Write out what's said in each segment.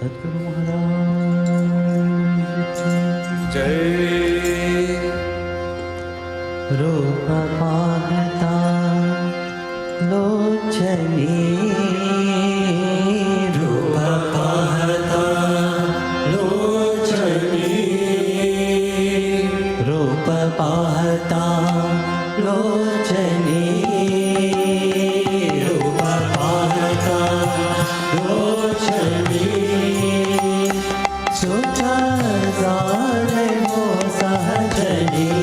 સદગુરુ મહારાજ જય. રૂપ પાહતા લોચની રૂપ પાહતા લોચની રૂપ પાહતા લોચની રૂપ પાહતા લોચની સુખ જાણે વો સહજની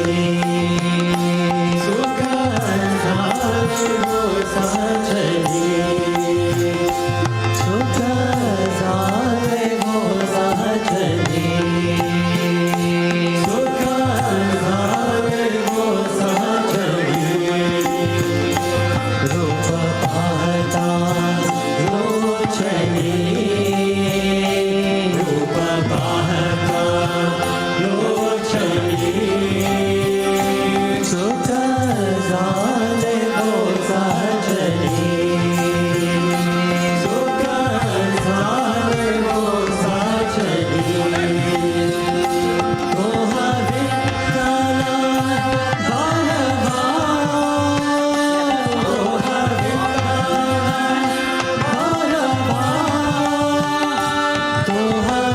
Hare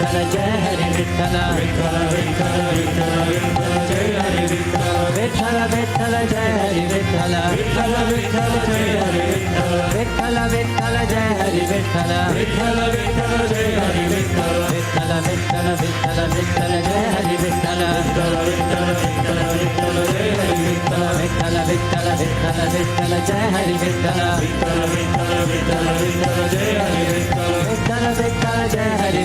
विठ्ठल जय हरी विठ्ठल विठ्ठल विठ्ठल विठ्ठल जय हरी विठ्ठल विठ्ठल विठ्ठल जय हरी विठ्ठल विठ्ठल विठ्ठल जय हरी विठ्ठल विठ्ठल विठ्ठल जय हरी विठ्ठल विठ्ठल विठ्ठल जय हरी विठ्ठल विठ्ठल विठ्ठल विठ्ठल विठ्ठल जय हरी विठ्ठल विठ्ठल विठ्ठल विठ्ठल विठ्ठल जय हरी विठ्ठल विठ्ठल विठ्ठल विठ्ठल विठ्ठल जय हरी विठ्ठल विठ्ठल विठ्ठल विठ्ठल विठ्ठल जय हरी विठ्ठल विठ्ठल विठ्ठल जय हरी विठ्ठल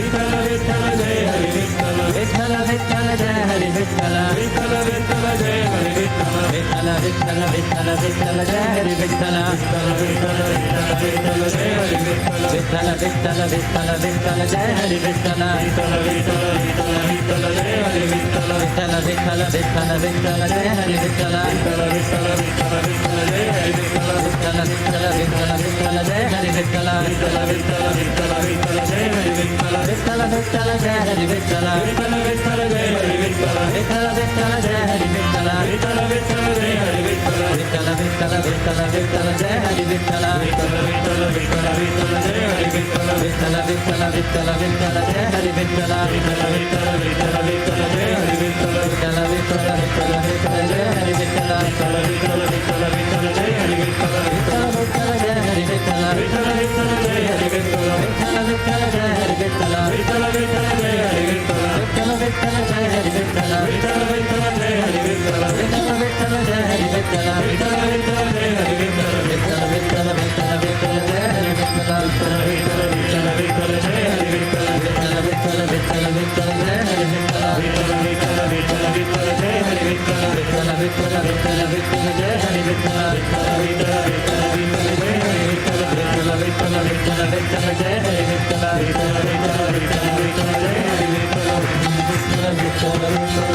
विठ्ठल विठ्ठल जय हरी विठ्ठल विठ्ठल विठ्ठल जय हरी विठ्ठल विठ्ठल विठ्ठल जय हरी विठ्ठल विठ्ठल विठ्ठल विठ्ठल विठ्ठल जय हरी विठ्ठल विठ्ठल विठ्ठल विठ्ठल जय हरी विठ्ठल विठ्ठल विठ्ठल विठ्ठल विठ्ठल जय हरी विठ्ठल विठ्ठल विठ्ठल विठ्ठल विठ्ठल जय हरी विठ्ठल विठ्ठल विठ्ठल विठ्ठल विठ्ठल जय हरी विठ्ठल विठ्ठल विठ्ठल विठ्ठल विठ्ठल जय हरी विठ्ठल विठ्ठल विठ्ठल विठ्ठल विठ्ठल जय हरी विठ्ठल विठ्ठल विठ्ठल विठ्ठल विठ्ठल जय हरी विठ्ठल विठ्ठल विठ्ठल जय हरी विठ्ठल विठ्ठल विठ्ठल जय हरी विठ्ठल विठ्ठल विठ्ठल जय हरी विठ्ठल विठ्ठल विठ्ठल जय हरी विठ्ठल विठ्ठल विठ्ठल विठ्ठल विठ्ठल जय हरी विठ्ठल विठ्ठल विठ्ठल विठ्ठल विठ्ठल जय हरी विठ्ठल विठ्ठल विठ्ठल विठ्ठल विठ्ठल जय हरी विठ्ठल विठ्ठल विठ्ठल विठ्ठल विठ्ठल जय हरी विठ्ठल विठ्ठल विठ्ठल विठ्ठल विठ्ठल जय हरी विठ्ठल विठ्ठल विठ्ठल विठ्ठल विठ्ठल जय हरी विठ्ठल विठ्ठल विठ्ठल जय हरी विठ्ठल विठ्ठल विठ्ठल जय हरी विठ्ठल विठ्ठल विठ्ठल जय हरी विठ्ठल विठ्ठल विठ्ठल जय हरी विठ्ठल विठ्ठल विठ्ठल जय हरी विठ्ठल विठ्ठल विठ्ठल जय हरी विठ्ठल विठ्ठल विठ्ठल जय हरी विठ्ठल विठ्ठल विठ्ठल जय हरी विठ्ठल विठ्ठल विठ्ठल विठ्ठल विठ्ठल जय हरी विठ्ठल विठ्ठल विठ्ठल विठ्ठल विठ्ठल जय हरी विठ्ठल विठ्ठल विठ्ठल विठ्ठल विठ्ठल जय हरी विठ्ठल विठ्ठल विठ्ठल विठ्ठल विठ्ठल जय हरी विठ्ठल विठ्ठल विठ्ठल विठ्ठल विठ्ठल जय हरी विठ्ठल विठ्ठल विठ्ठल विठ्ठल विठ्ठल जय हरी विठ्ठल विठ्ठल विठ्ठल विठ्ठल विठ्ठल जय हरी विठ्ठल विठ्ठल विठ्ठल विठ्ठल विठ्ठल जय हरी विठ्ठल विठ्ठल विठ्ठल